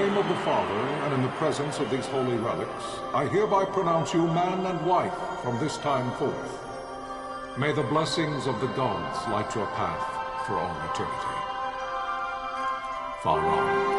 name of the Father, and in the presence of these holy relics, I hereby pronounce you man and wife from this time forth. May the blessings of the gods light your path for all eternity. Far on.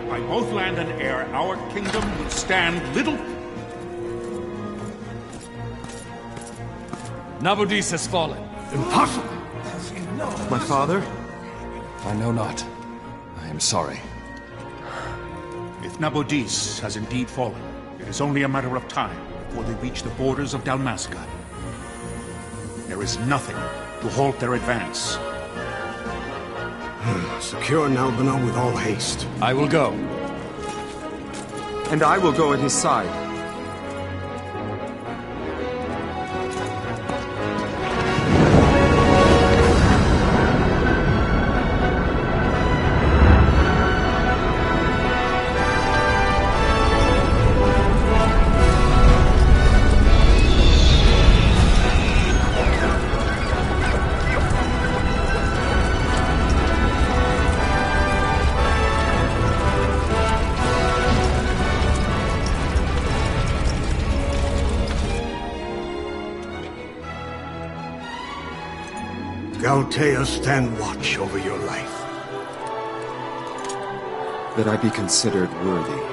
By both land and air, our kingdom will stand little... Nabudis has fallen. Impossible! My father? I know not. I am sorry. If Nabudis has indeed fallen, it is only a matter of time before they reach the borders of Dalmasca. There is nothing to halt their advance. Secure Nalbina with all haste. I will go. And I will go at his side. Galtea, stand watch over your life. That I be considered worthy.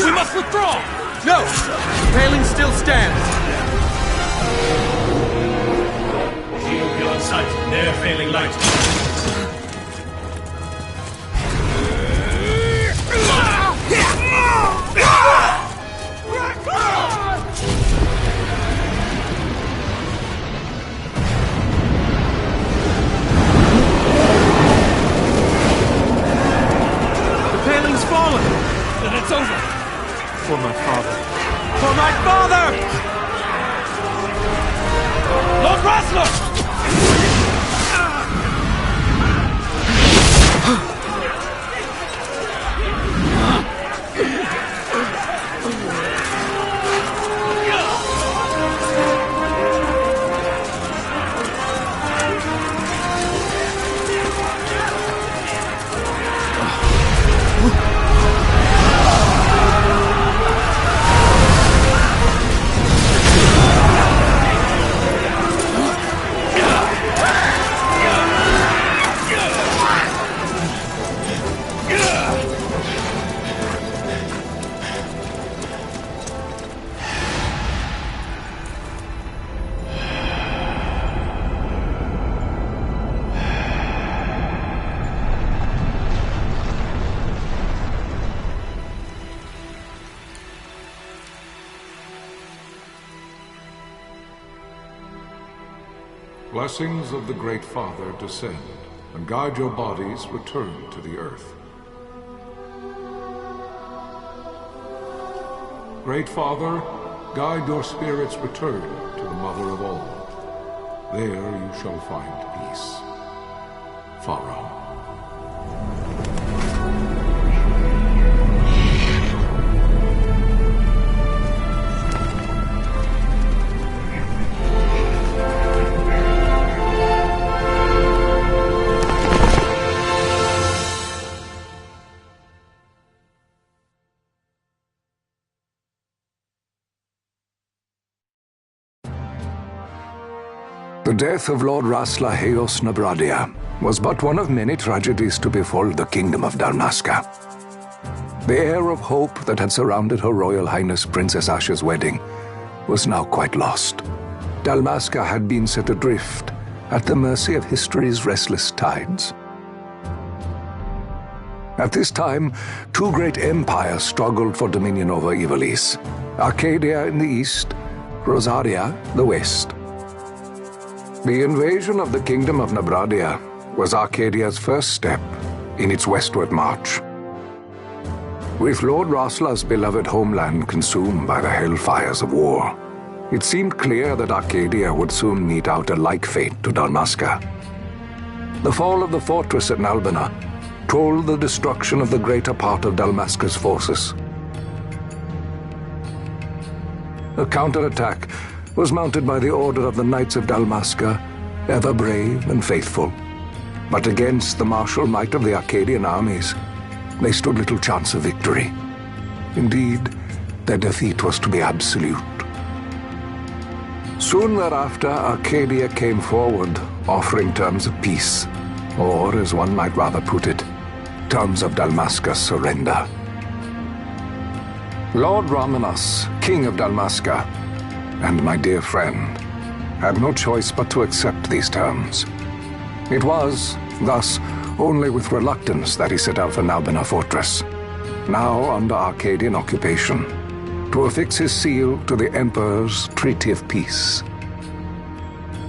We must withdraw! No! Paling still stands! Shield beyond sight, ne'er failing light. The paling's fallen! Then it's over! For my father. For my father! Lord Rasler! blessings of the Great Father descend, and guide your bodies return to the earth. Great Father, guide your spirits return to the Mother of all. There you shall find peace. Pharaoh. The death of Lord Rasla Heos Nabradia was but one of many tragedies to befall the Kingdom of Dalmasca. The air of hope that had surrounded Her Royal Highness Princess Asha's wedding was now quite lost. Dalmasca had been set adrift at the mercy of history's restless tides. At this time, two great empires struggled for dominion over Ivalice: Arcadia in the east, Rosaria the west. The invasion of the Kingdom of Nabradia was Arcadia's first step in its westward march. With Lord Rasla's beloved homeland consumed by the hellfires of war, it seemed clear that Arcadia would soon mete out a like fate to Dalmasca. The fall of the fortress at Nalbina told the destruction of the greater part of Dalmasca's forces. A counterattack was mounted by the order of the Knights of Dalmasca, ever brave and faithful. But against the martial might of the Arcadian armies, they stood little chance of victory. Indeed, their defeat was to be absolute. Soon thereafter, Arcadia came forward, offering terms of peace, or, as one might rather put it, terms of Dalmasca's surrender. Lord Ramenas, King of Dalmasca, and my dear friend, had no choice but to accept these terms. It was, thus, only with reluctance that he set out for Nalbina Fortress, now under Arcadian occupation, to affix his seal to the Emperor's Treaty of Peace.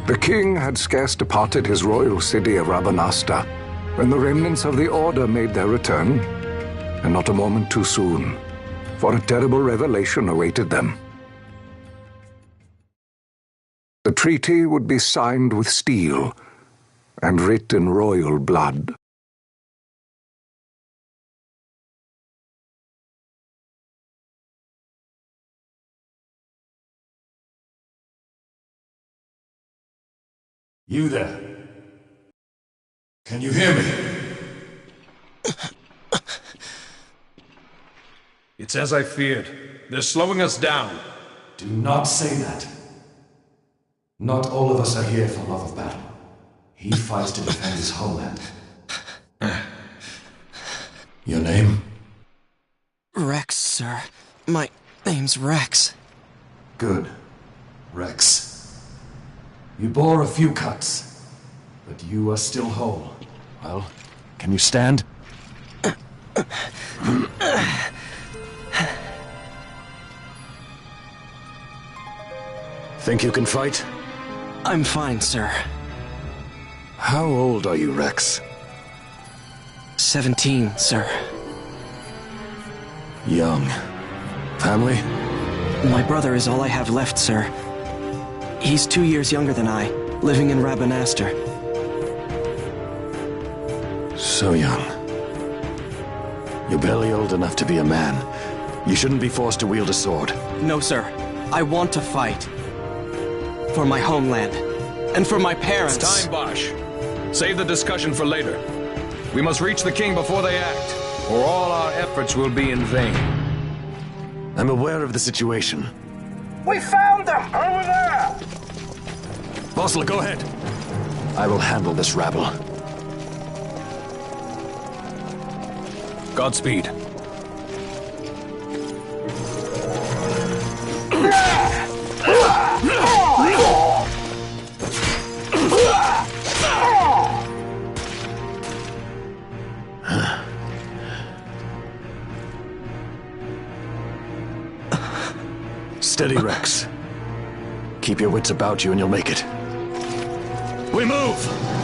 The king had scarce departed his royal city of Rabanasta when the remnants of the Order made their return, and not a moment too soon, for a terrible revelation awaited them. The treaty would be signed with steel and writ in royal blood. You there? Can you hear me? It's as I feared. They're slowing us down. Do not say that. Not all of us are here for love of battle. He fights to defend his homeland. Your name? Rex, sir. My name's Rex. Good. Rex. You bore a few cuts, but you are still whole. Well, can you stand? Think you can fight? I'm fine, sir. How old are you, Rex? 17, sir. Young. Family? My brother is all I have left, sir. He's 2 years younger than I, living in Rabanastre. So young. You're barely old enough to be a man. You shouldn't be forced to wield a sword. No, sir. I want to fight. For my homeland. And for my parents. It's time, Bosch. Save the discussion for later. We must reach the king before they act, or all our efforts will be in vain. I'm aware of the situation. We found them! Over there! Bosla, go ahead. I will handle this rabble. Godspeed. Steady, Rex. Keep your wits about you and you'll make it. We move!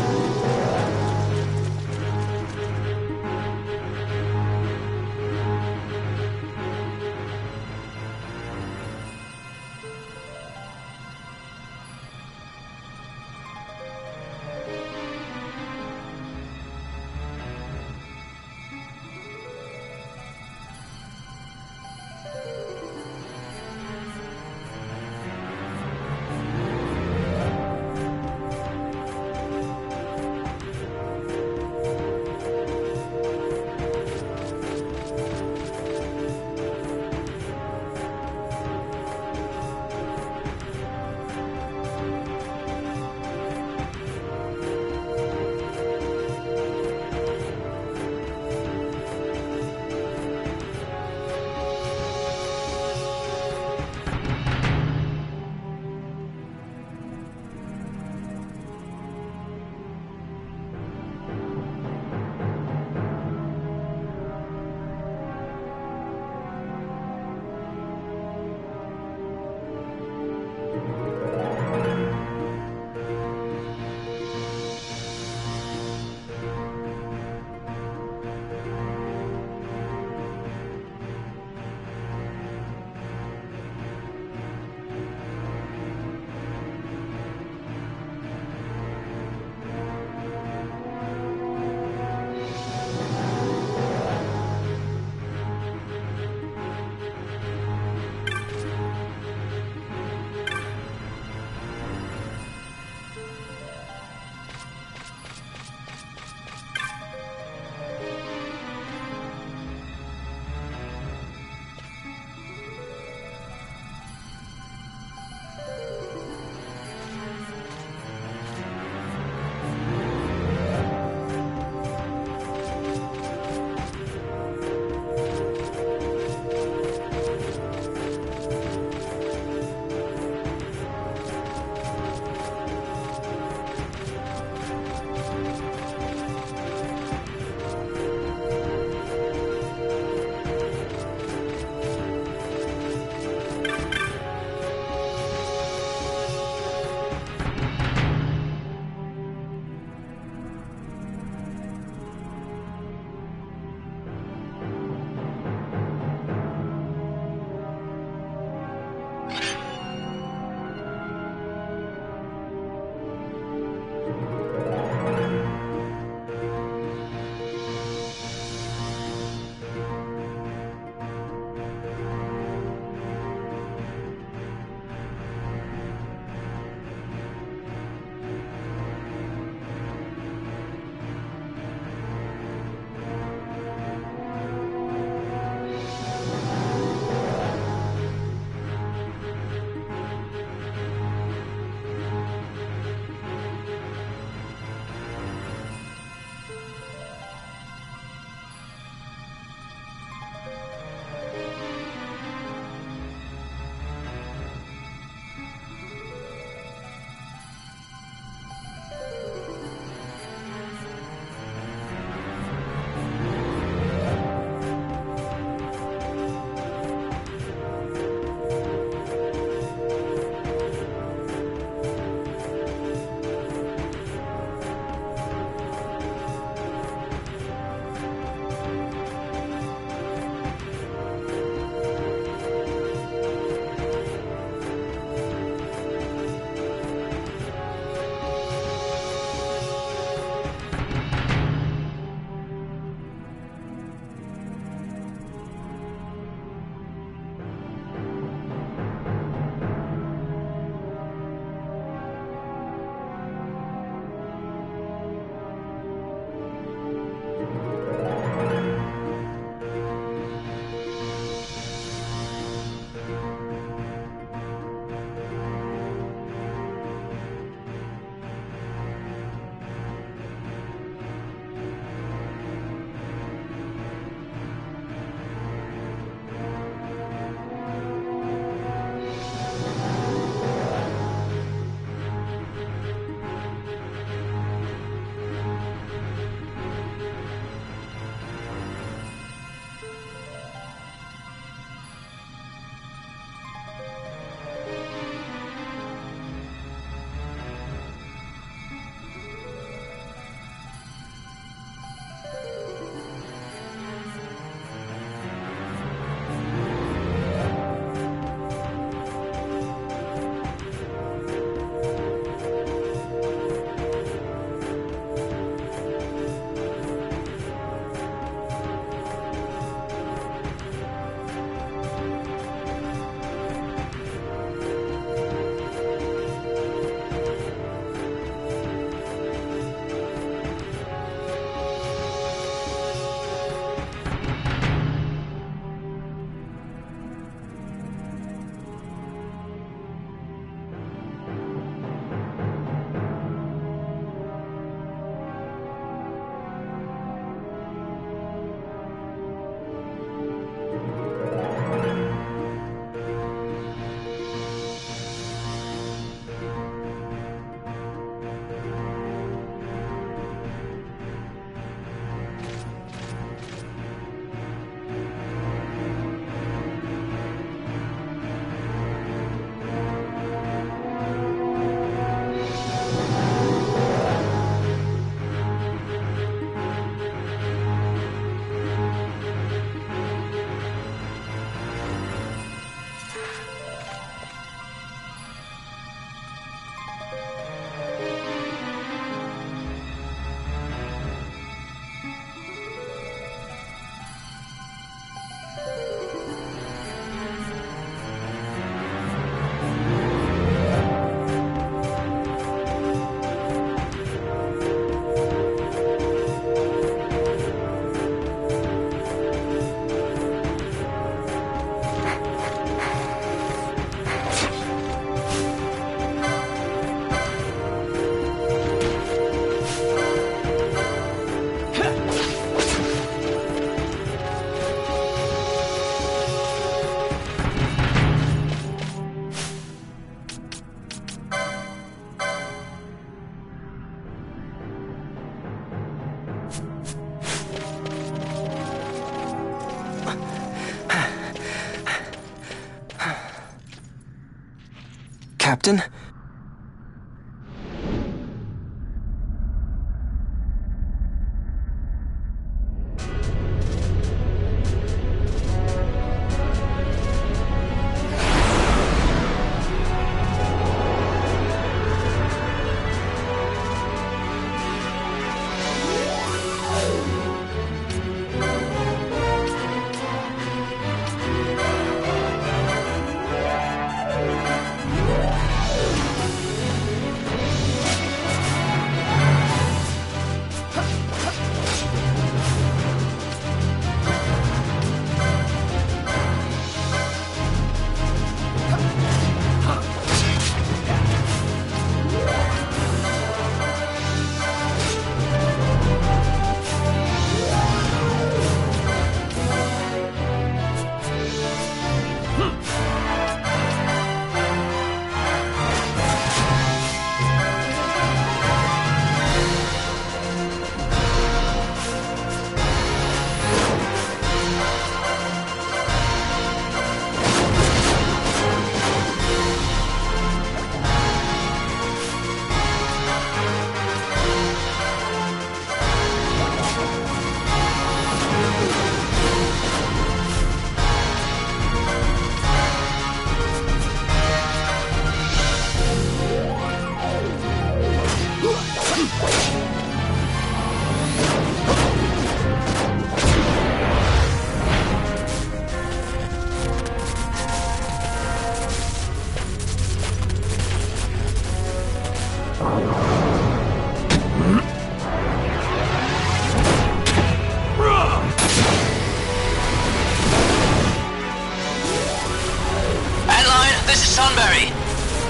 Captain?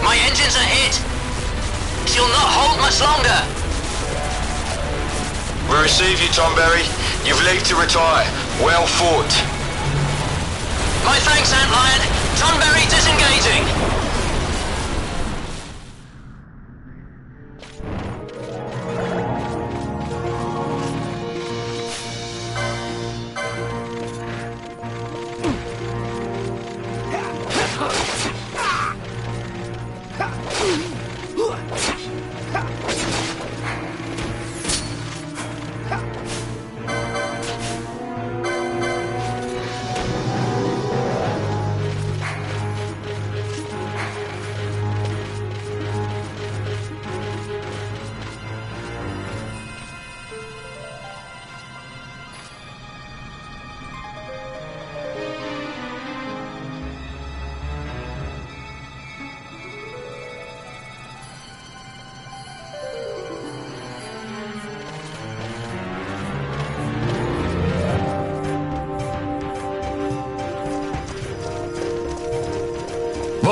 My engines are hit. She'll not hold much longer. We receive you, Tonberry. You've leave to retire. Well fought. My thanks, Antlion. Tonberry disengaging.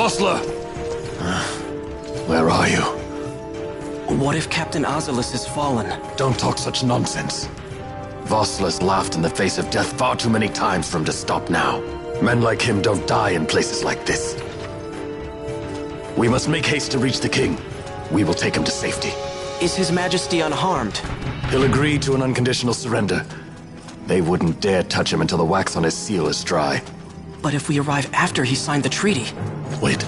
Vossler! Where are you? What if Captain Azelus has fallen? Don't talk such nonsense. Vossler's laughed in the face of death far too many times for him to stop now. Men like him don't die in places like this. We must make haste to reach the king. We will take him to safety. Is His Majesty unharmed? He'll agree to an unconditional surrender. They wouldn't dare touch him until the wax on his seal is dry. But if we arrive after he signed the treaty... Wait.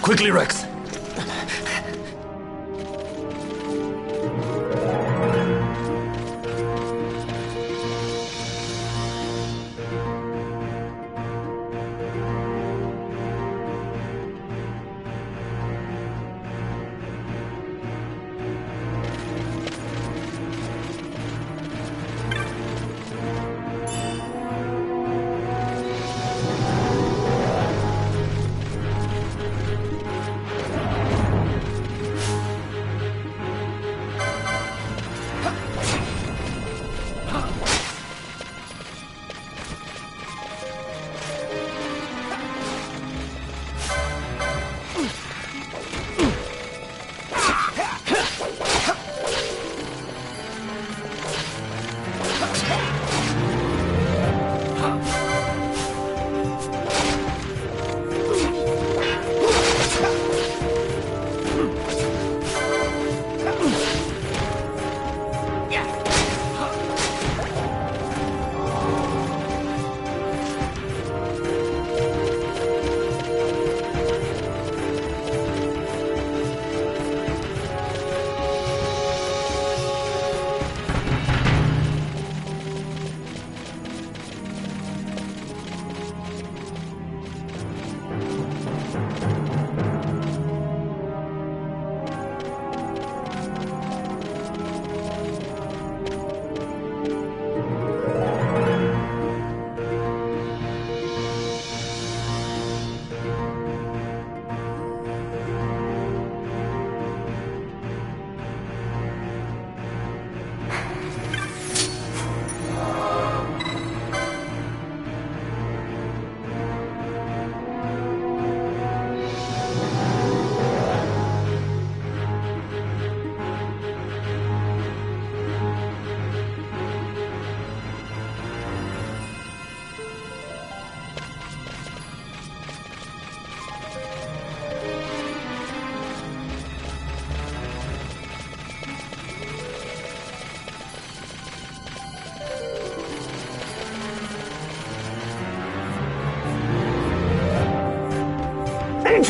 Quickly, Rex!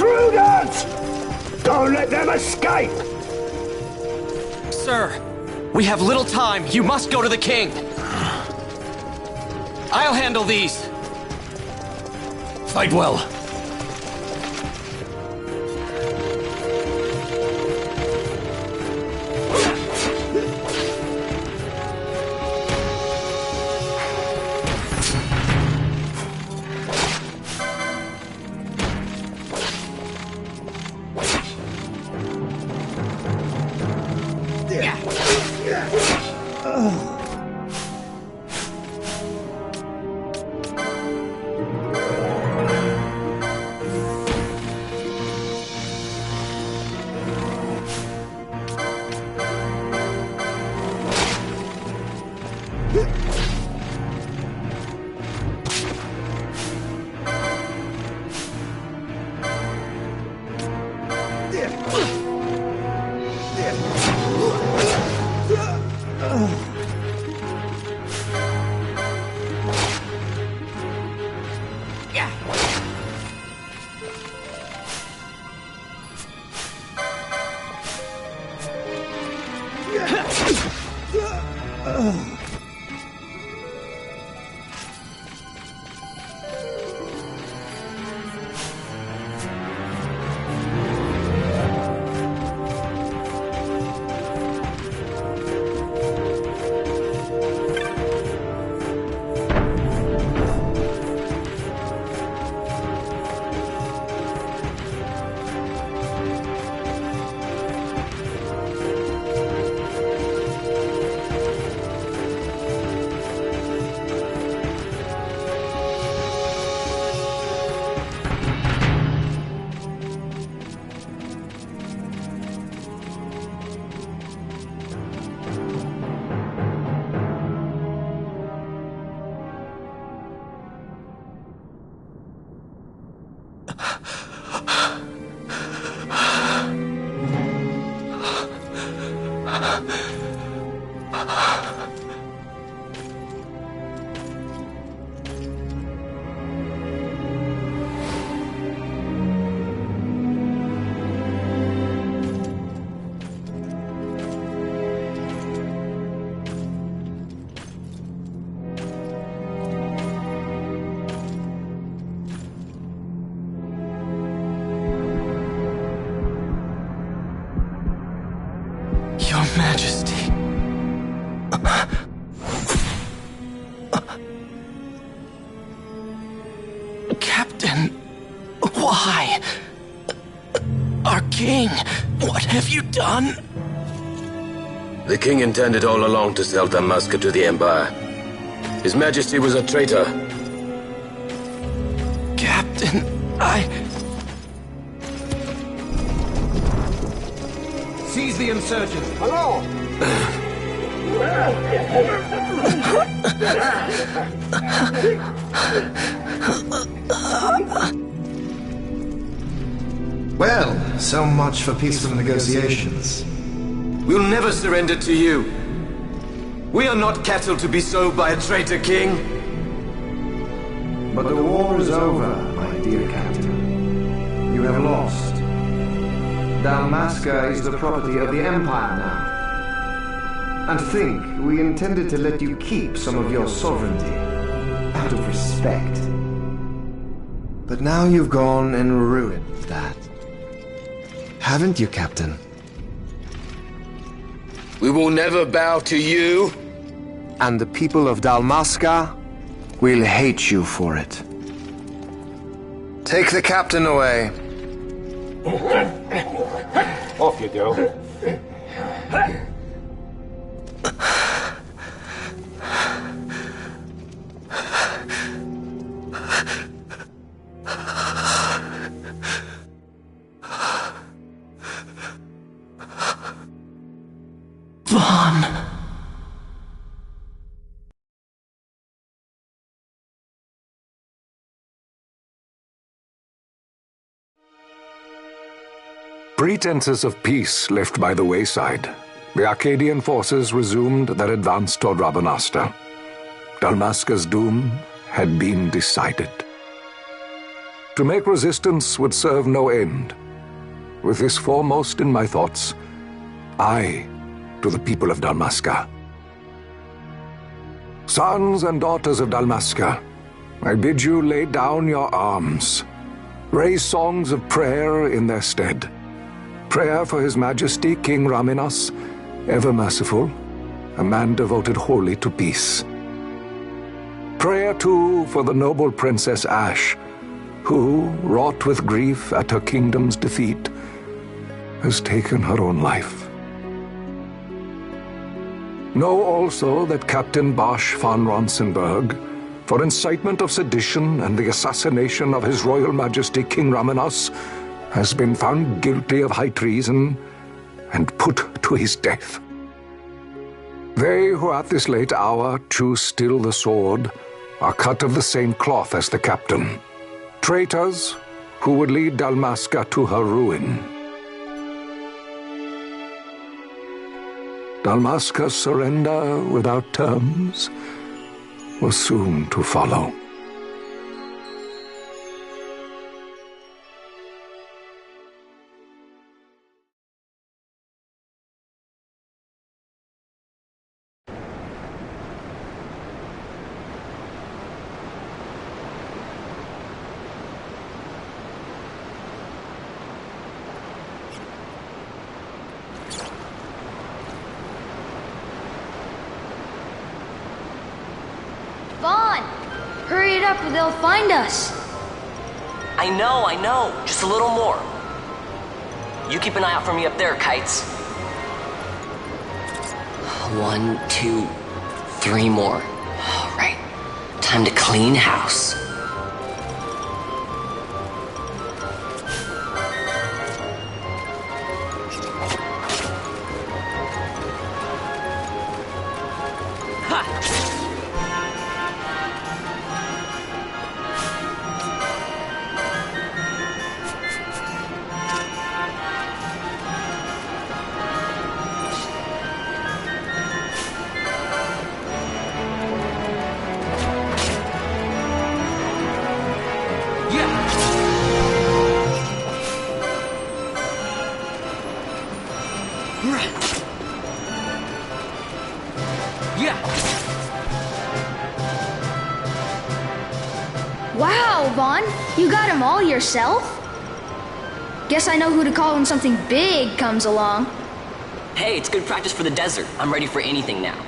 Intruders! Don't let them escape! Sir, we have little time. You must go to the king. I'll handle these. Fight well. Your Majesty. Captain, why? Our king, what have you done? The king intended all along to sell Dalmasca to the Empire. His Majesty was a traitor. Captain, Seize the insurgents. Hello! Well, so much for peaceful negotiations. We'll never surrender to you. We are not cattle to be sold by a traitor king. But the war is over, my dear captain. You have lost. Dalmasca is the property of the Empire now. And think, we intended to let you keep some of your sovereignty, out of respect. But now you've gone and ruined that. Haven't you, Captain? We will never bow to you. And the people of Dalmasca will hate you for it. Take the captain away. Off you go. Vaughn. Pretenses of peace left by the wayside, the Arcadian forces resumed their advance toward Rabanastre. Dalmasca's doom had been decided. To make resistance would serve no end. With this foremost in my thoughts, I, to the people of Dalmasca. Sons and daughters of Dalmasca, I bid you lay down your arms. Raise songs of prayer in their stead. Prayer for His Majesty King Raminas, ever merciful, a man devoted wholly to peace. Prayer, too, for the noble Princess Ashe, who, wrought with grief at her kingdom's defeat, has taken her own life. Know also that Captain Bosch von Ronsenberg, for incitement of sedition and the assassination of His Royal Majesty King Raminas, has been found guilty of high treason and put to his death. They who at this late hour choose still the sword are cut of the same cloth as the captain. Traitors who would lead Dalmasca to her ruin. Dalmasca's surrender without terms was soon to follow. Vaughn! Hurry it up or they'll find us! I know. Just a little more. You keep an eye out for me up there, Kites. 1, 2, 3 more. All right. Time to clean house. Wow, Vaughn, you got him all yourself? Guess I know who to call when something big comes along. Hey, it's good practice for the desert. I'm ready for anything now.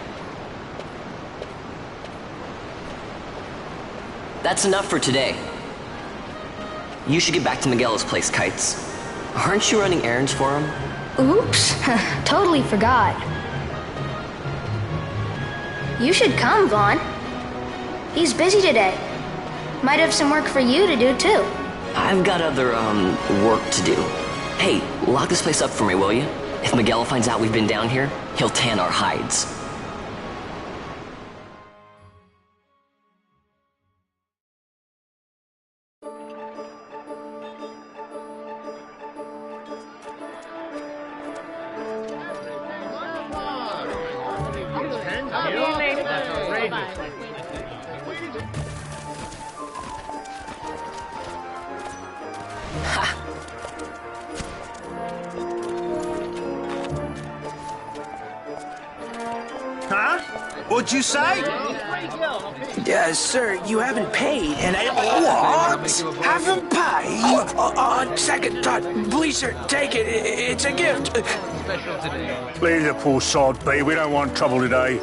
That's enough for today. You should get back to Miguel's place, Kites. Aren't you running errands for him? Oops, totally forgot. You should come, Vaughn. He's busy today. Might have some work for you to do, too. I've got other, work to do. Hey, lock this place up for me, will you? If Miguel finds out we've been down here, he'll tan our hides. Huh? What'd you say? Sir, you haven't paid, and I... What? Haven't paid? On second thought, please, sir, take it. It's a gift. Leave the poor sod be. We don't want trouble today.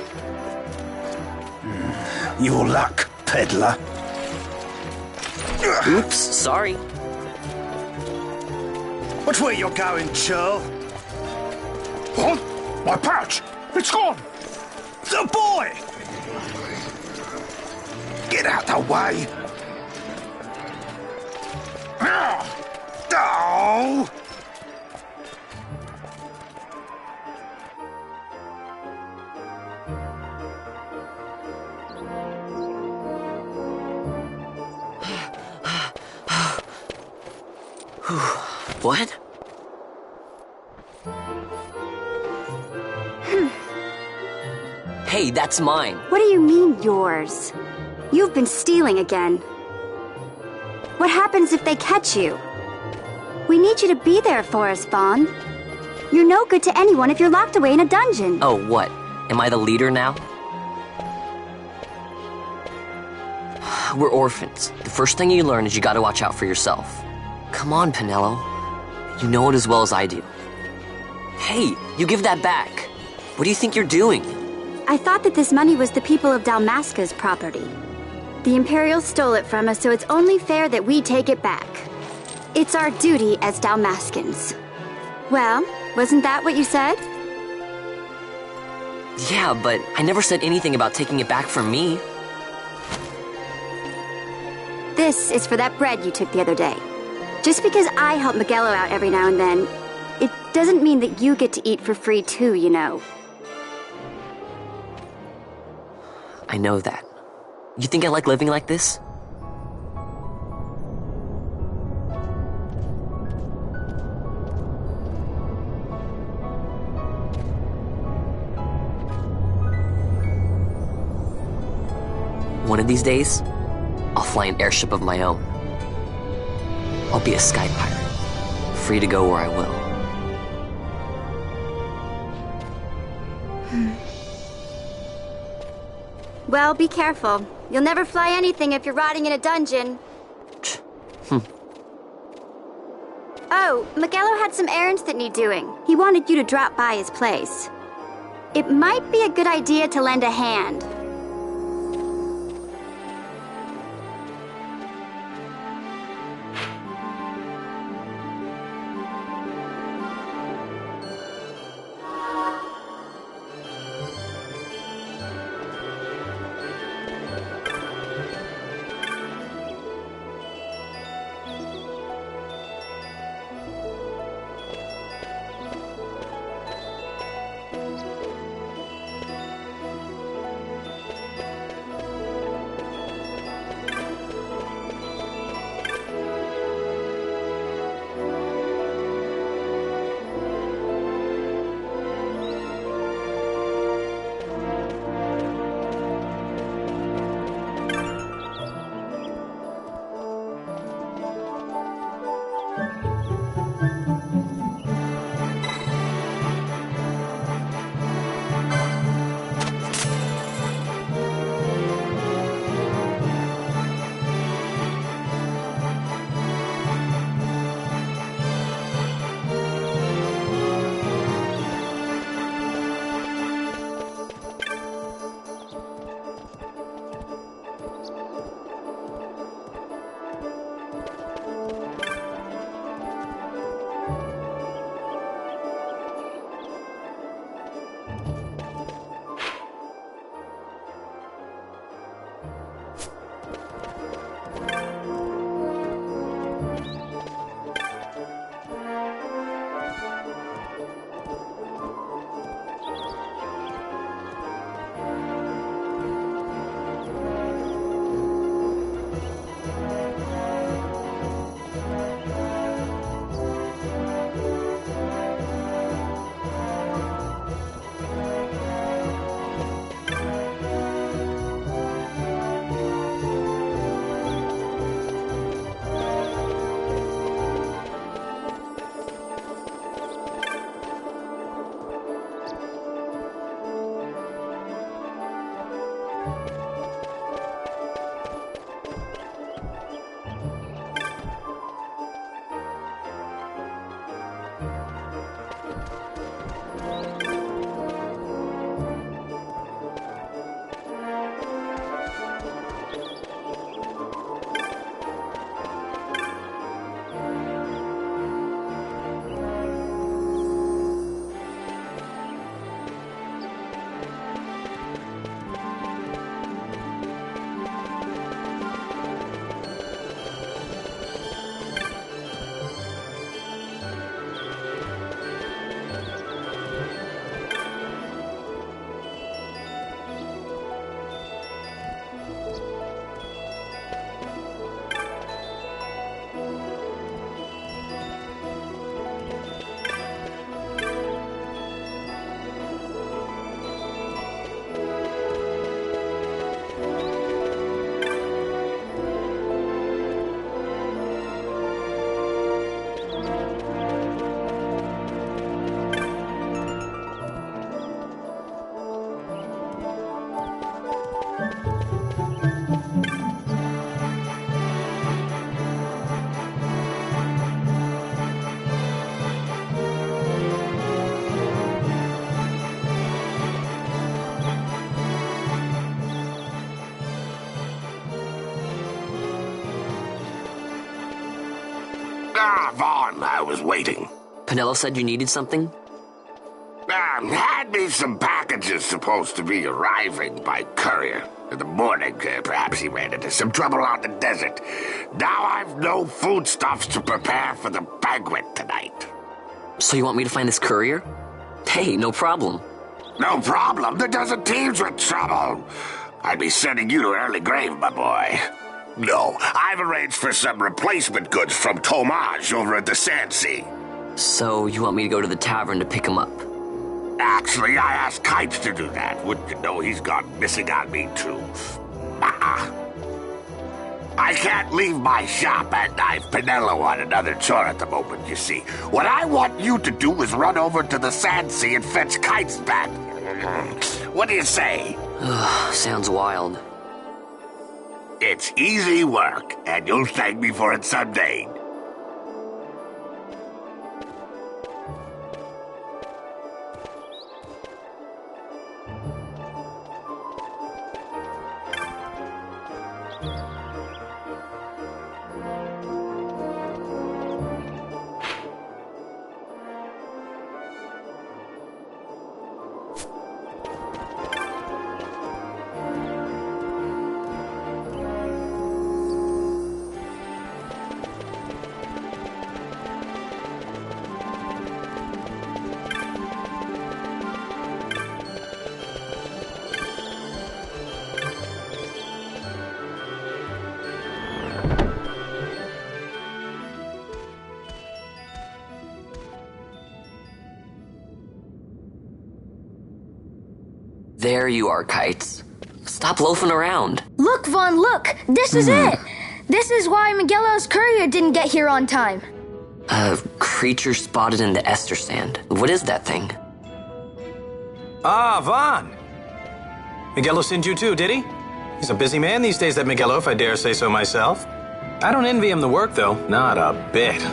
Your luck, peddler. Oops, sorry. Watch where you're going, churl. What? My pouch! It's gone! The boy! Get out the way! Oh! What? Hey, that's mine. What do you mean, yours? You've been stealing again. What happens if they catch you? We need you to be there for us, Vaughn. You're no good to anyone if you're locked away in a dungeon. Oh, what? Am I the leader now? We're orphans. The first thing you learn is you gotta watch out for yourself. Come on, Penelo. You know it as well as I do. Hey, you give that back. What do you think you're doing? I thought that this money was the people of Dalmasca's property. The Imperials stole it from us, so it's only fair that we take it back. It's our duty as Dalmascans. Well, wasn't that what you said? Yeah, but I never said anything about taking it back from me. This is for that bread you took the other day. Just because I help Miguelo out every now and then, it doesn't mean that you get to eat for free too, you know. I know that. You think I like living like this? One of these days, I'll fly an airship of my own. I'll be a sky pirate, free to go where I will. Well, be careful. You'll never fly anything if you're rotting in a dungeon. Oh, Miguelo had some errands that need doing. He wanted you to drop by his place. It might be a good idea to lend a hand. Vaughn, I was waiting. Penelo said you needed something? Had me some packages supposed to be arriving by courier. In the morning, perhaps he ran into some trouble out in the desert. Now I've no foodstuffs to prepare for the banquet tonight. So you want me to find this courier? Hey, no problem. No problem. The desert teems with trouble. I'd be sending you to early grave, my boy. No, I've arranged for some replacement goods from Tomaj over at the Sandsea. So you want me to go to the tavern to pick him up? Actually, I asked Kites to do that. Wouldn't you know he's gone missing on me, too. I can't leave my shop and I've Penelo on another chore at the moment, you see. What I want you to do is run over to the Sandsea and fetch Kites back. What do you say? Sounds wild. It's easy work, and you'll thank me for it someday. There you are, Kites. Stop loafing around. Look, Vaughn, look! This is it! This is why Miguelo's courier didn't get here on time. A creature spotted in the Ester Sand. What is that thing? Ah, Vaughn! Miguelo sent you too, did he? He's a busy man these days, that Miguelo, if I dare say so myself. I don't envy him the work, though. Not a bit.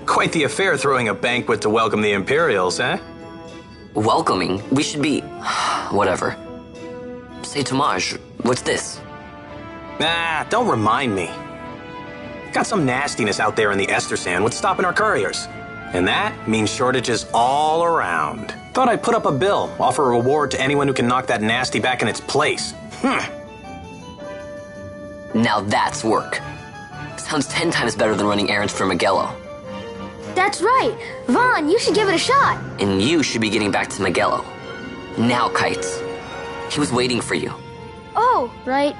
Quite the affair throwing a banquet to welcome the Imperials, eh? Welcoming? We should be... whatever. Say, Tomaj, what's this? Nah, don't remind me. Got some nastiness out there in the Ester Sand. What's stopping our couriers? And that means shortages all around. Thought I'd put up a bill, offer a reward to anyone who can knock that nasty back in its place. Now that's work. Sounds 10 times better than running errands for Miguelo. That's right! Vaughn, you should give it a shot! And you should be getting back to Miguelo. Now, Kites. He was waiting for you. Oh, right.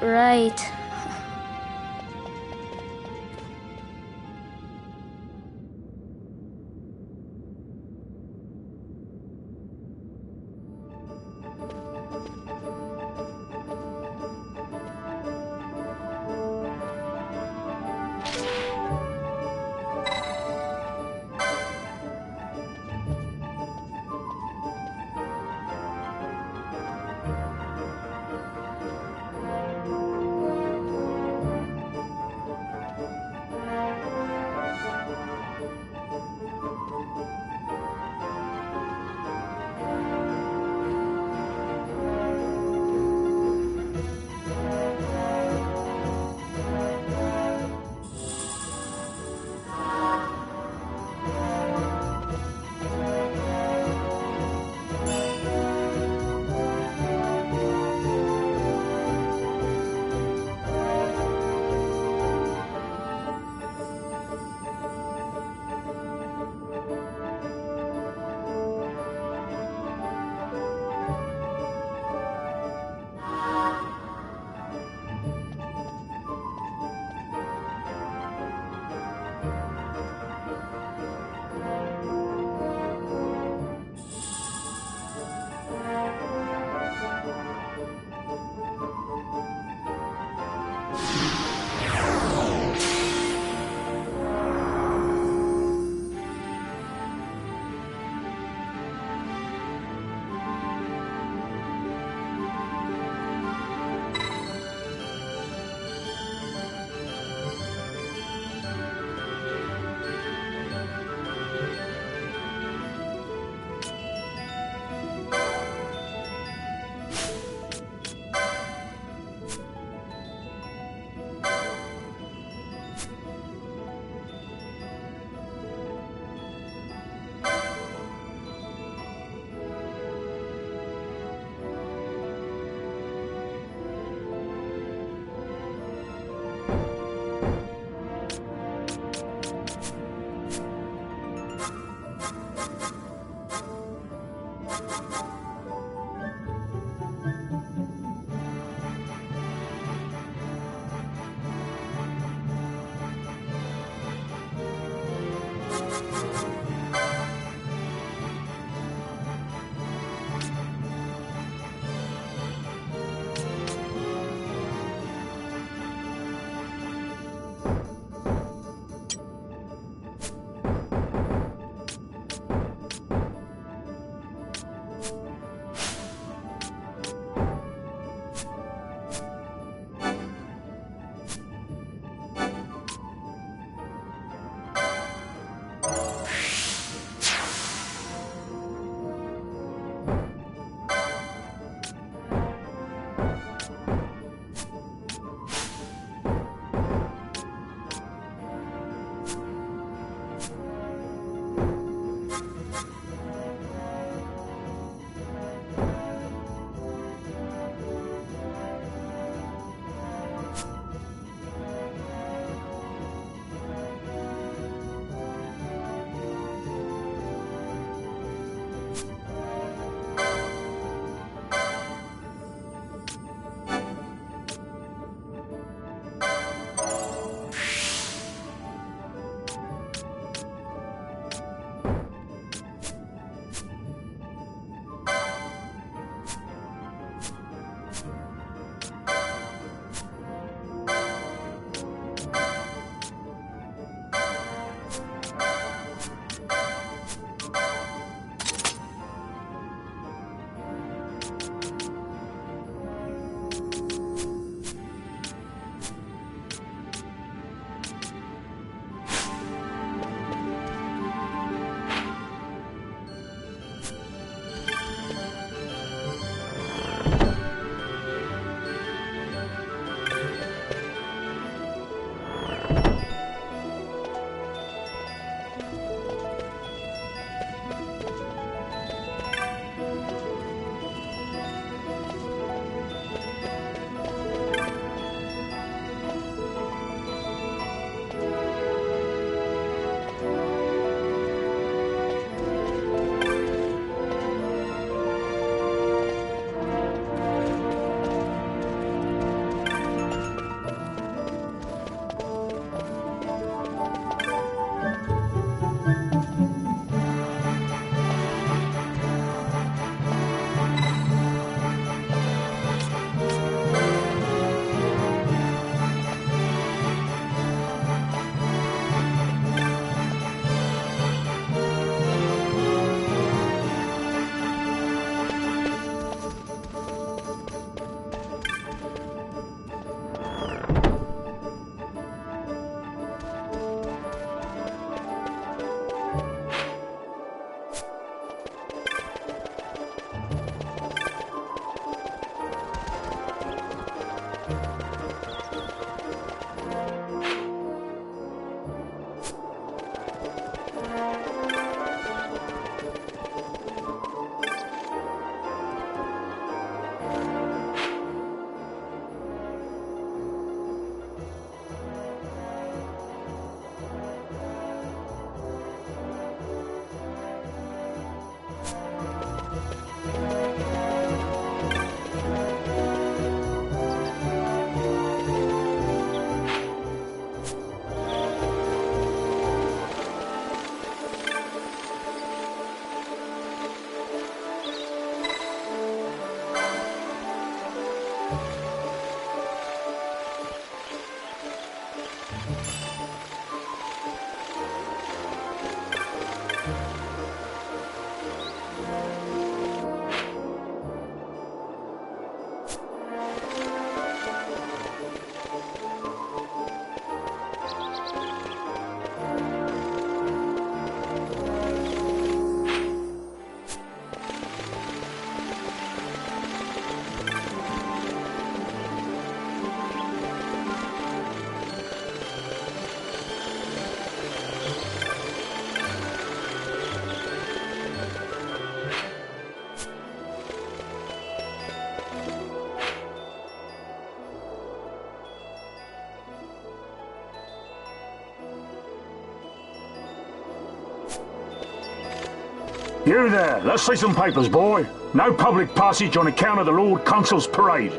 You there, let's see some papers, boy. No public passage on account of the Lord Consul's parade.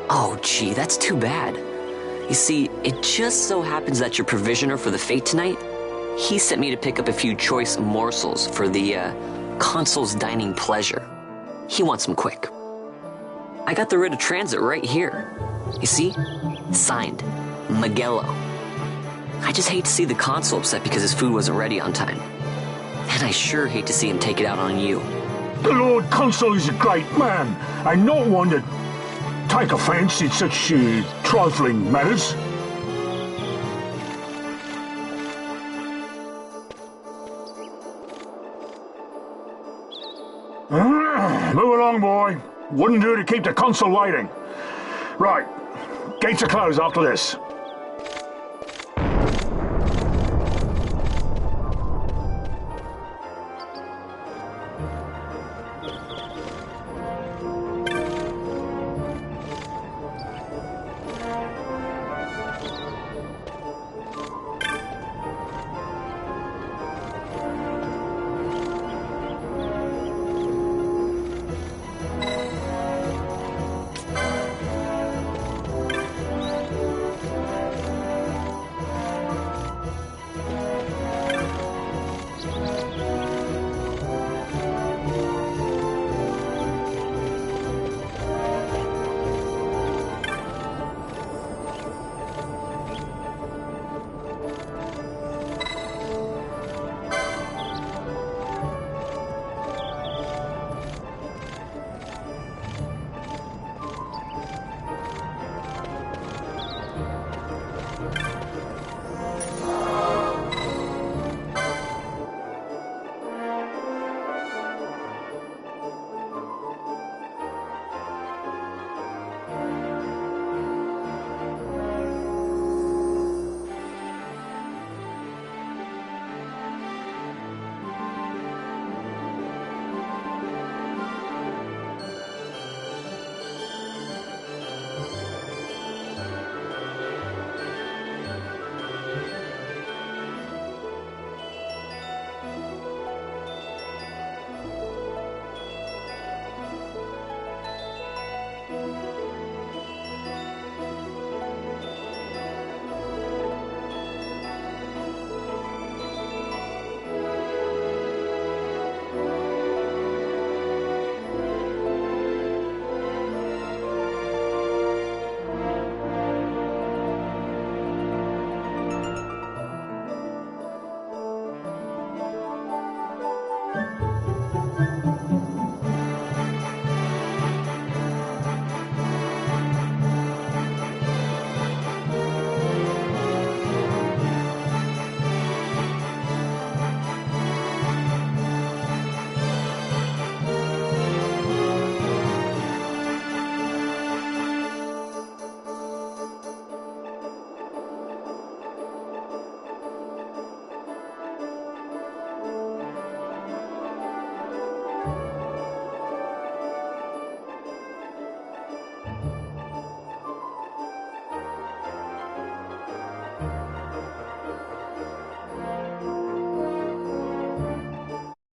Oh, gee, that's too bad. You see, it just so happens that your provisioner for the fete tonight, he sent me to pick up a few choice morsels for the, Consul's dining pleasure. He wants them quick. I got the writ of transit right here. You see? Signed, Magello. I just hate to see the Consul upset because his food wasn't ready on time. And I sure hate to see him take it out on you. The Lord Consul is a great man, and not one to take offense in such trifling matters. Move along, boy. Wouldn't do to keep the Consul waiting. Right, gates are closed after this.